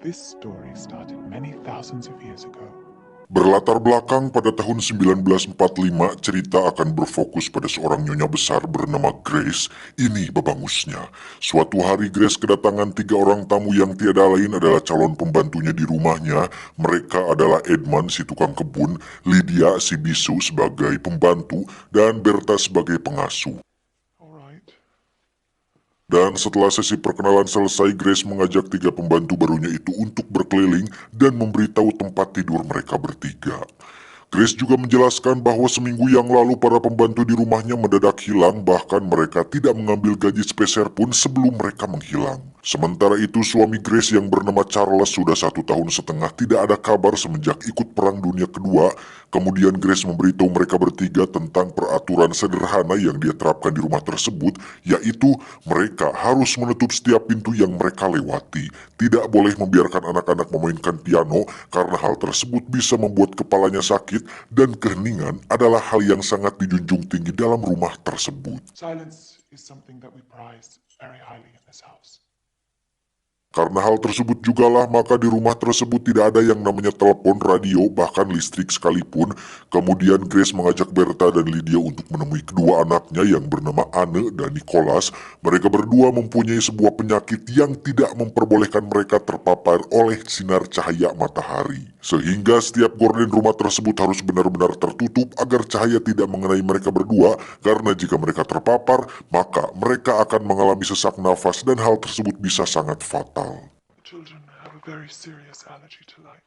This story started many thousands of years ago. Berlatar belakang pada tahun 1945, cerita akan berfokus pada seorang nyonya besar bernama Grace. Ini babangusnya. Suatu hari Grace kedatangan 3 orang tamu yang tiada lain adalah calon pembantunya di rumahnya. Mereka adalah Edmund si tukang kebun, Lydia si bisu sebagai pembantu, dan Berta sebagai pengasuh. Dan setelah sesi perkenalan selesai, Grace mengajak 3 pembantu barunya itu untuk berkeliling dan memberitahu tempat tidur mereka bertiga. Grace juga menjelaskan bahwa seminggu yang lalu para pembantu di rumahnya mendadak hilang, bahkan mereka tidak mengambil gaji sepeser pun sebelum mereka menghilang. Sementara itu suami Grace yang bernama Charles sudah 1,5 tahun tidak ada kabar semenjak ikut Perang Dunia Kedua. Kemudian Grace memberitahu mereka bertiga tentang peraturan sederhana yang dia terapkan di rumah tersebut, yaitu mereka harus menutup setiap pintu yang mereka lewati. Tidak boleh membiarkan anak-anak memainkan piano karena hal tersebut bisa membuat kepalanya sakit, dan keheningan adalah hal yang sangat dijunjung tinggi dalam rumah tersebut. Silence is something that we prize very highly in this house. Karena hal tersebut jugalah maka di rumah tersebut tidak ada yang namanya telepon, radio, bahkan listrik sekalipun. Kemudian Grace mengajak Berta dan Lydia untuk menemui kedua anaknya yang bernama Anne dan Nicholas. Mereka berdua mempunyai sebuah penyakit yang tidak memperbolehkan mereka terpapar oleh sinar cahaya matahari. Sehingga setiap gorden rumah tersebut harus benar-benar tertutup agar cahaya tidak mengenai mereka berdua, karena jika mereka terpapar, maka mereka akan mengalami sesak nafas dan hal tersebut bisa sangat fatal. Children have a very serious allergy to light.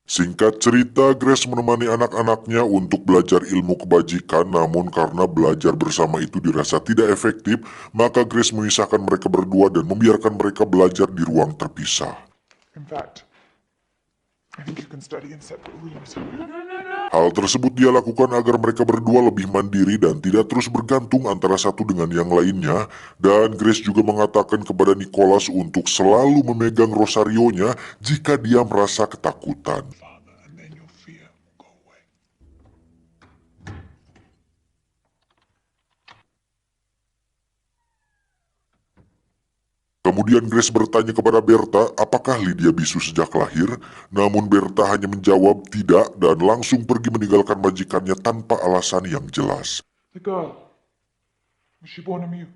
Singkat cerita, Grace menemani anak-anaknya untuk belajar ilmu kebajikan, namun karena belajar bersama itu dirasa tidak efektif, maka Grace memisahkan mereka berdua dan membiarkan mereka belajar di ruang terpisah. In fact, I think you can study in separate rooms. Hal tersebut dia lakukan agar mereka berdua lebih mandiri dan tidak terus bergantung antara satu dengan yang lainnya. Dan Grace juga mengatakan kepada Nicholas untuk selalu memegang rosarionya jika dia merasa ketakutan. And then your fear will go away. Kemudian Grace bertanya kepada Berta, apakah Lydia bisu sejak lahir? Namun Berta hanya menjawab tidak dan langsung pergi meninggalkan majikannya tanpa alasan yang jelas. The girl, was she born a mute?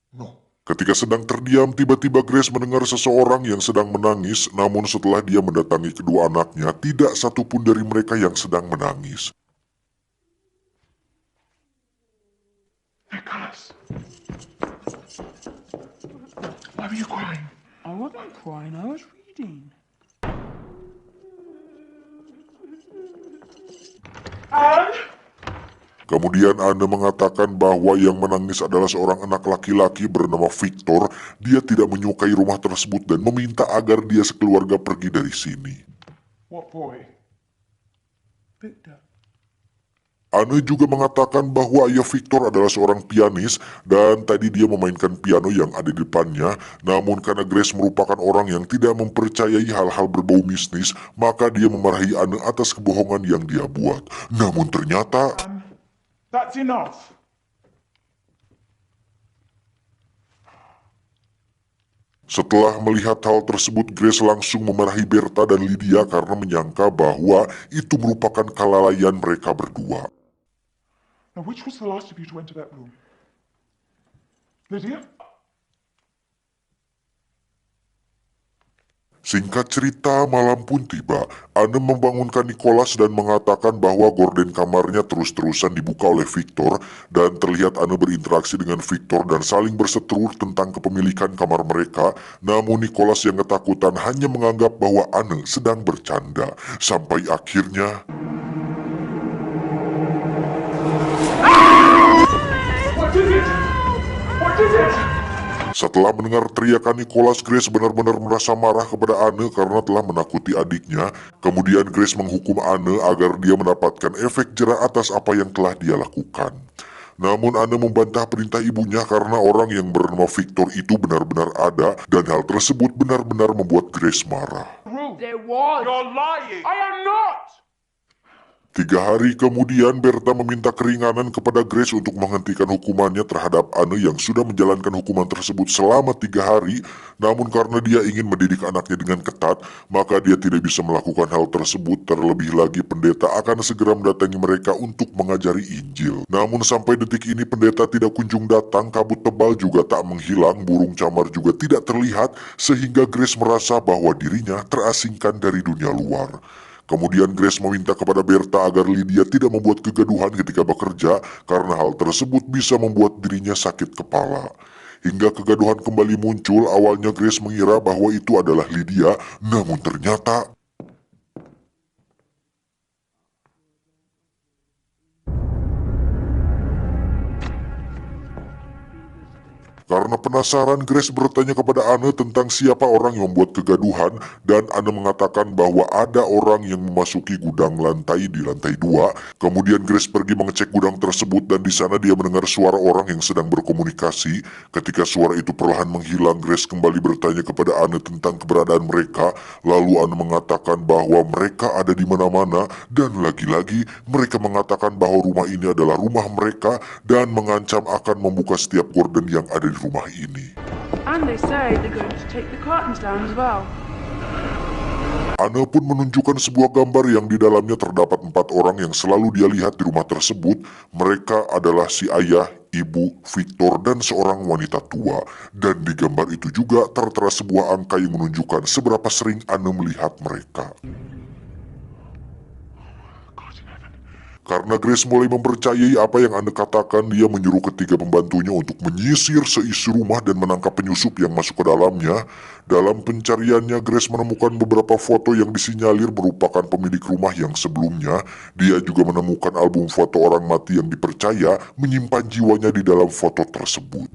No. Ketika sedang terdiam, tiba-tiba Grace mendengar seseorang yang sedang menangis, namun setelah dia mendatangi kedua anaknya, tidak satupun dari mereka yang sedang menangis. Nicholas. Why were you crying? I wasn't crying, I was reading. Anne? Kemudian Anne mengatakan bahwa yang menangis adalah seorang anak laki-laki bernama Victor. Dia tidak menyukai rumah tersebut dan meminta agar dia sekeluarga pergi dari sini. What boy? Victor. Anne juga mengatakan bahwa ayah Victor adalah seorang pianis dan tadi dia memainkan piano yang ada di depannya. Namun karena Grace merupakan orang yang tidak mempercayai hal-hal berbau mistis, maka dia memarahi Anne atas kebohongan yang dia buat. Namun ternyata... That's enough. Setelah melihat hal tersebut, Grace langsung memarahi Berta dan Lydia karena menyangka bahwa itu merupakan kelalaian mereka berdua. Now, which was the last of you to enter that room? Lydia? Singkat cerita, malam pun tiba. Anne membangunkan Nicholas dan mengatakan bahwa gorden kamarnya terus-terusan dibuka oleh Victor, dan terlihat Anne berinteraksi dengan Victor dan saling berseteru tentang kepemilikan kamar mereka. Namun Nicholas yang ketakutan hanya menganggap bahwa Anne sedang bercanda. Sampai akhirnya... What is it? What is it? Setelah mendengar teriakan Nicholas, Grace benar-benar merasa marah kepada Anne karena telah menakuti adiknya. Kemudian Grace menghukum Anne agar dia mendapatkan efek jera atas apa yang telah dia lakukan. Namun Anne membantah perintah ibunya karena orang yang bernama Victor itu benar-benar ada, dan hal tersebut benar-benar membuat Grace marah. There was. You're lying. I am not! 3 hari kemudian, Berta meminta keringanan kepada Grace untuk menghentikan hukumannya terhadap Anne yang sudah menjalankan hukuman tersebut selama 3 hari. Namun karena dia ingin mendidik anaknya dengan ketat, maka dia tidak bisa melakukan hal tersebut. Terlebih lagi pendeta akan segera mendatangi mereka untuk mengajari Injil. Namun sampai detik ini pendeta tidak kunjung datang, kabut tebal juga tak menghilang, burung camar juga tidak terlihat, sehingga Grace merasa bahwa dirinya terasingkan dari dunia luar. Kemudian Grace meminta kepada Berta agar Lydia tidak membuat kegaduhan ketika bekerja karena hal tersebut bisa membuat dirinya sakit kepala. Hingga kegaduhan kembali muncul, awalnya Grace mengira bahwa itu adalah Lydia, namun ternyata karena penasaran, Grace bertanya kepada Anne tentang siapa orang yang membuat kegaduhan, dan Anne mengatakan bahwa ada orang yang memasuki gudang lantai di lantai 2. Kemudian Grace pergi mengecek gudang tersebut dan di sana dia mendengar suara orang yang sedang berkomunikasi. Ketika suara itu perlahan menghilang, Grace kembali bertanya kepada Anne tentang keberadaan mereka. Lalu Anne mengatakan bahwa mereka ada di mana-mana, dan lagi-lagi mereka mengatakan bahwa rumah ini adalah rumah mereka dan mengancam akan membuka setiap gorden yang ada di rumah ini. And they say they're going to take the curtains down as well. Anne pun menunjukkan sebuah gambar yang di dalamnya terdapat 4 orang yang selalu dia lihat di rumah tersebut. Mereka adalah si ayah, ibu, Victor, dan seorang wanita tua. Dan di gambar itu juga tertera sebuah angka yang menunjukkan seberapa sering Anne melihat mereka. Karena Grace mulai mempercayai apa yang Anne katakan, dia menyuruh ketiga pembantunya untuk menyisir seisi rumah dan menangkap penyusup yang masuk ke dalamnya. Dalam pencariannya, Grace menemukan beberapa foto yang disinyalir merupakan pemilik rumah yang sebelumnya. Dia juga menemukan album foto orang mati yang dipercaya menyimpan jiwanya di dalam foto tersebut.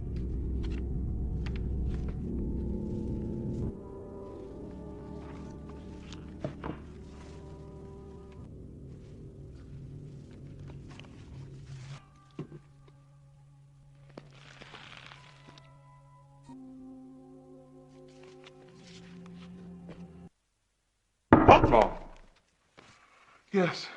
Mom. Yes.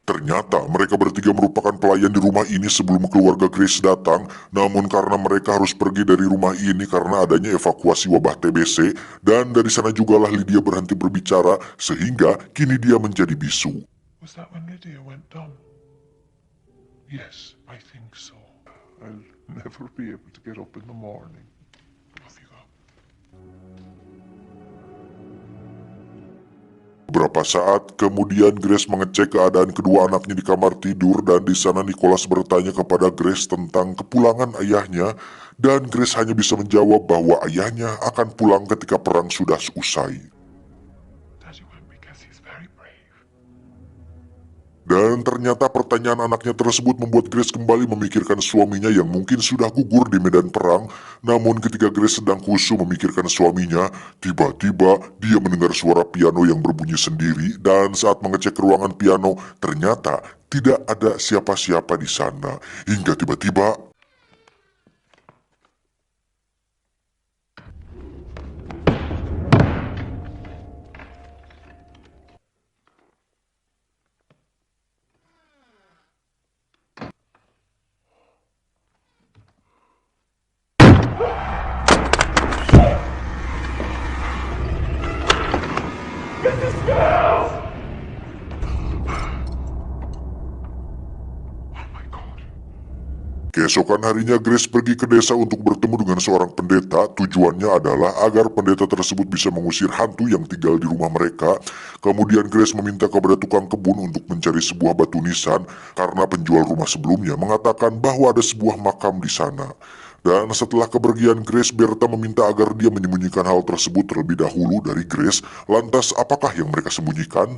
Ternyata mereka bertiga merupakan pelayan di rumah ini sebelum keluarga Grace datang. Namun karena mereka harus pergi dari rumah ini karena adanya evakuasi wabah TBC, dan dari sana jugalah Lydia berhenti berbicara sehingga kini dia menjadi bisu. Was that when Lydia went dumb? Yes, I think so. I'll never be able to get up in the morning. Off you go. Beberapa saat kemudian Grace mengecek keadaan kedua anaknya di kamar tidur, dan di sana Nicholas bertanya kepada Grace tentang kepulangan ayahnya, dan Grace hanya bisa menjawab bahwa ayahnya akan pulang ketika perang sudah usai. Daddy went because he's very brave. Dan ternyata pertanyaan anaknya tersebut membuat Grace kembali memikirkan suaminya yang mungkin sudah gugur di medan perang. Namun ketika Grace sedang khusyuk memikirkan suaminya, tiba-tiba dia mendengar suara piano yang berbunyi sendiri, dan saat mengecek ruangan piano, ternyata tidak ada siapa-siapa di sana. Hingga tiba-tiba keesokan harinya Grace pergi ke desa untuk bertemu dengan seorang pendeta. Tujuannya adalah agar pendeta tersebut bisa mengusir hantu yang tinggal di rumah mereka. Kemudian Grace meminta kepada tukang kebun untuk mencari sebuah batu nisan karena penjual rumah sebelumnya mengatakan bahwa ada sebuah makam di sana. Dan setelah kepergian Grace, Berta meminta agar dia menyembunyikan hal tersebut terlebih dahulu dari Grace. Lantas apakah yang mereka sembunyikan?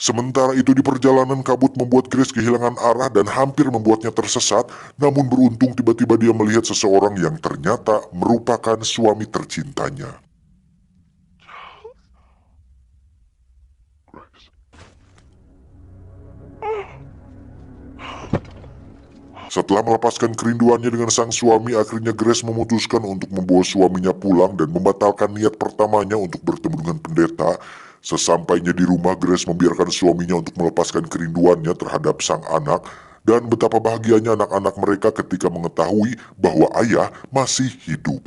Sementara itu di perjalanan, kabut membuat Grace kehilangan arah dan hampir membuatnya tersesat. Namun beruntung tiba-tiba dia melihat seseorang yang ternyata merupakan suami tercintanya. Setelah melepaskan kerinduannya dengan sang suami, akhirnya Grace memutuskan untuk membawa suaminya pulang dan membatalkan niat pertamanya untuk bertemu dengan pendeta. Sesampainya di rumah, Grace membiarkan suaminya untuk melepaskan kerinduannya terhadap sang anak, dan betapa bahagianya anak-anak mereka ketika mengetahui bahwa ayah masih hidup.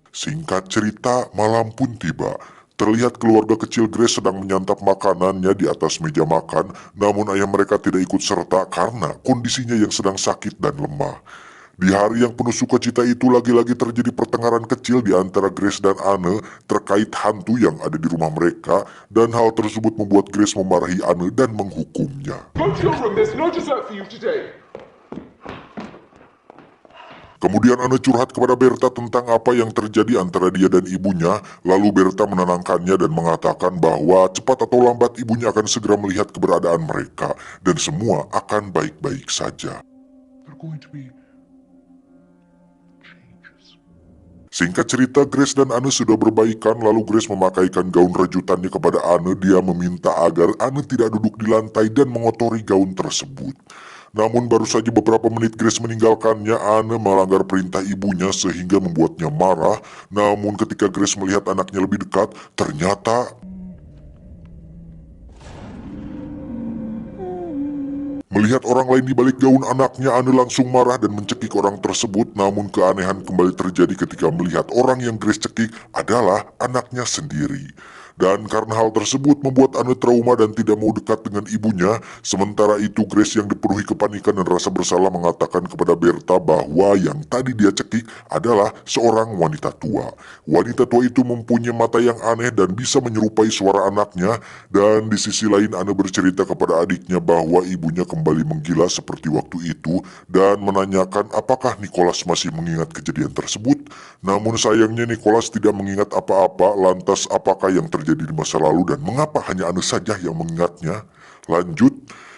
Singkat cerita, malam pun tiba. Terlihat keluarga kecil Grace sedang menyantap makanannya di atas meja makan, namun ayah mereka tidak ikut serta karena kondisinya yang sedang sakit dan lemah. Di hari yang penuh sukacita itu lagi-lagi terjadi pertengkaran kecil di antara Grace dan Anne terkait hantu yang ada di rumah mereka, dan hal tersebut membuat Grace memarahi Anne dan menghukumnya. Go to your room, there's no dessert for you today. Kemudian Anne curhat kepada Berta tentang apa yang terjadi antara dia dan ibunya, lalu Berta menenangkannya dan mengatakan bahwa cepat atau lambat ibunya akan segera melihat keberadaan mereka, dan semua akan baik-baik saja. There are going to be changes. Singkat cerita, Grace dan Anne sudah berbaikan, lalu Grace memakaikan gaun rajutannya kepada Anne. Dia meminta agar Anne tidak duduk di lantai dan mengotori gaun tersebut. Namun baru saja beberapa menit Grace meninggalkannya, Anne melanggar perintah ibunya sehingga membuatnya marah. Namun ketika Grace melihat anaknya lebih dekat, ternyata melihat orang lain di balik gaun anaknya, Anne langsung marah dan mencekik orang tersebut. Namun keanehan kembali terjadi ketika melihat orang yang Grace cekik adalah anaknya sendiri. Dan karena hal tersebut membuat Anne trauma dan tidak mau dekat dengan ibunya. Sementara itu Grace yang dipenuhi kepanikan dan rasa bersalah mengatakan kepada Berta bahwa yang tadi dia cekik adalah seorang wanita tua. Wanita tua itu mempunyai mata yang aneh dan bisa menyerupai suara anaknya. Dan di sisi lain Anne bercerita kepada adiknya bahwa ibunya kembali menggila seperti waktu itu dan menanyakan apakah Nicholas masih mengingat kejadian tersebut. Namun sayangnya Nicholas tidak mengingat apa-apa. Lantas apakah yang terjadi di masa lalu dan mengapa hanya Anne saja yang mengingatnya? Lanjut,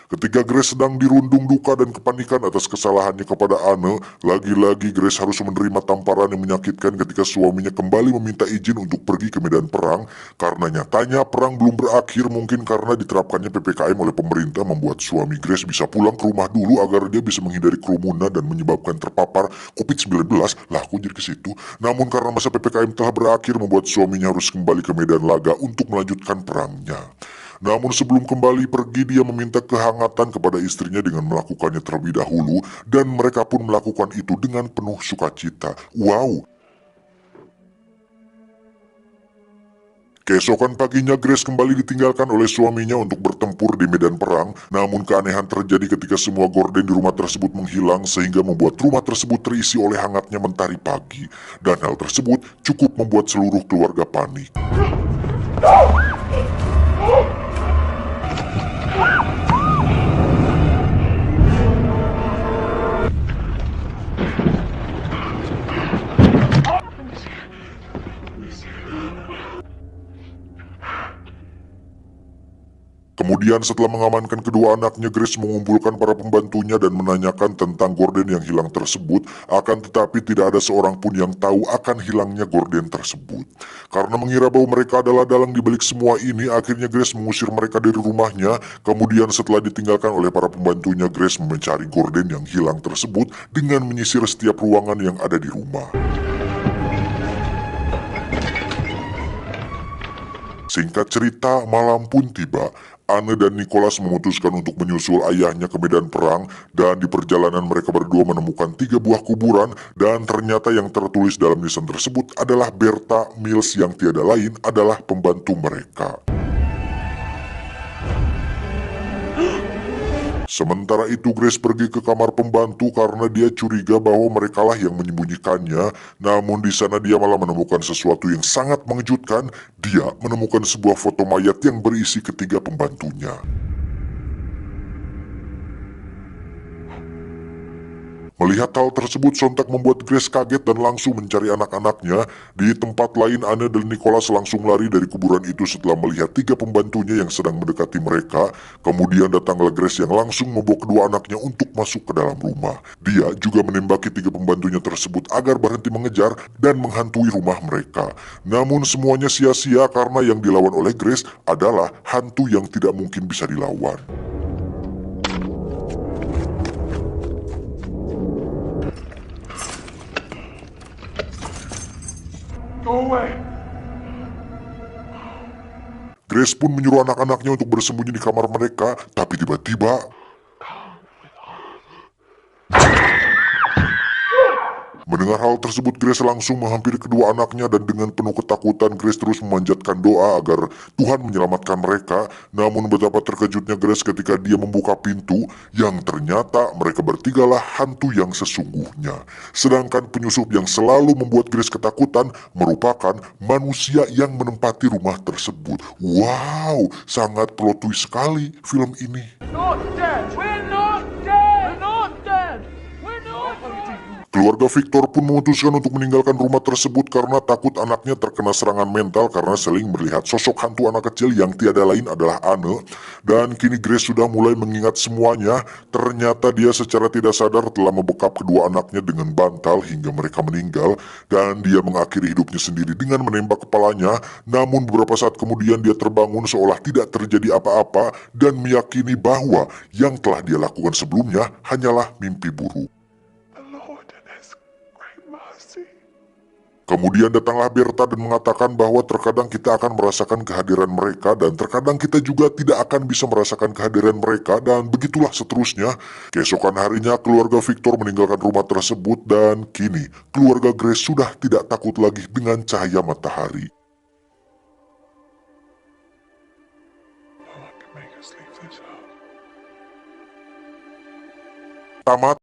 ketika Grace sedang dirundung duka dan kepanikan atas kesalahannya kepada Anne, lagi-lagi Grace harus menerima tamparan yang menyakitkan ketika suaminya kembali meminta izin untuk pergi ke medan perang. Karena nyatanya perang belum berakhir, mungkin karena diterapkannya PPKM oleh pemerintah membuat suami Grace bisa pulang ke rumah dulu agar dia bisa menghindari kerumunan dan menyebabkan terpapar COVID-19. Lah, aku jadi ke situ. Namun karena masa PPKM telah berakhir, membuat suaminya harus kembali ke medan laga untuk melanjutkan perangnya. Namun sebelum kembali pergi, dia meminta kehangatan kepada istrinya dengan melakukannya terlebih dahulu, dan mereka pun melakukan itu dengan penuh sukacita. Wow! Keesokan paginya Grace kembali ditinggalkan oleh suaminya untuk bertempur di medan perang. Namun keanehan terjadi ketika semua gorden di rumah tersebut menghilang, sehingga membuat rumah tersebut terisi oleh hangatnya mentari pagi. Dan hal tersebut cukup membuat seluruh keluarga panik. Kemudian setelah mengamankan kedua anaknya, Grace mengumpulkan para pembantunya dan menanyakan tentang gorden yang hilang tersebut. Akan tetapi tidak ada seorang pun yang tahu akan hilangnya gorden tersebut. Karena mengira bahwa mereka adalah dalang di balik semua ini, akhirnya Grace mengusir mereka dari rumahnya. Kemudian setelah ditinggalkan oleh para pembantunya, Grace mencari gorden yang hilang tersebut dengan menyisir setiap ruangan yang ada di rumah. Singkat cerita, malam pun tiba. Anne dan Nicholas memutuskan untuk menyusul ayahnya ke medan perang, dan di perjalanan mereka berdua menemukan 3 buah kuburan, dan ternyata yang tertulis dalam nisan tersebut adalah Berta Mills yang tiada lain adalah pembantu mereka. Sementara itu Grace pergi ke kamar pembantu karena dia curiga bahwa merekalah yang menyembunyikannya. Namun di sana dia malah menemukan sesuatu yang sangat mengejutkan. Dia menemukan sebuah foto mayat yang berisi ketiga pembantunya. Melihat hal tersebut sontak membuat Grace kaget dan langsung mencari anak-anaknya. Di tempat lain, Anne dan Nicholas langsung lari dari kuburan itu setelah melihat 3 pembantunya yang sedang mendekati mereka. Kemudian datanglah Grace yang langsung membawa kedua anaknya untuk masuk ke dalam rumah. Dia juga menembaki 3 pembantunya tersebut agar berhenti mengejar dan menghantui rumah mereka. Namun semuanya sia-sia karena yang dilawan oleh Grace adalah hantu yang tidak mungkin bisa dilawan. Go away! Grace pun menyuruh anak-anaknya untuk bersembunyi di kamar mereka, tapi tiba-tiba mendengar hal tersebut, Grace langsung menghampiri kedua anaknya dan dengan penuh ketakutan Grace terus memanjatkan doa agar Tuhan menyelamatkan mereka. Namun betapa terkejutnya Grace ketika dia membuka pintu yang ternyata mereka bertigalah hantu yang sesungguhnya. Sedangkan penyusup yang selalu membuat Grace ketakutan merupakan manusia yang menempati rumah tersebut. Wow, sangat plot twist sekali film ini. Not dead! We're not dead! We're not dead! We're not dead! Keluarga Victor pun memutuskan untuk meninggalkan rumah tersebut karena takut anaknya terkena serangan mental karena sering melihat sosok hantu anak kecil yang tiada lain adalah Anne. Dan kini Grace sudah mulai mengingat semuanya. Ternyata dia secara tidak sadar telah membekap kedua anaknya dengan bantal hingga mereka meninggal. Dan dia mengakhiri hidupnya sendiri dengan menembak kepalanya. Namun beberapa saat kemudian dia terbangun seolah tidak terjadi apa-apa dan meyakini bahwa yang telah dia lakukan sebelumnya hanyalah mimpi buruk. Kemudian datanglah Berta dan mengatakan bahwa terkadang kita akan merasakan kehadiran mereka dan terkadang kita juga tidak akan bisa merasakan kehadiran mereka dan begitulah seterusnya. Keesokan harinya keluarga Victor meninggalkan rumah tersebut dan kini keluarga Grace sudah tidak takut lagi dengan cahaya matahari. Tamat.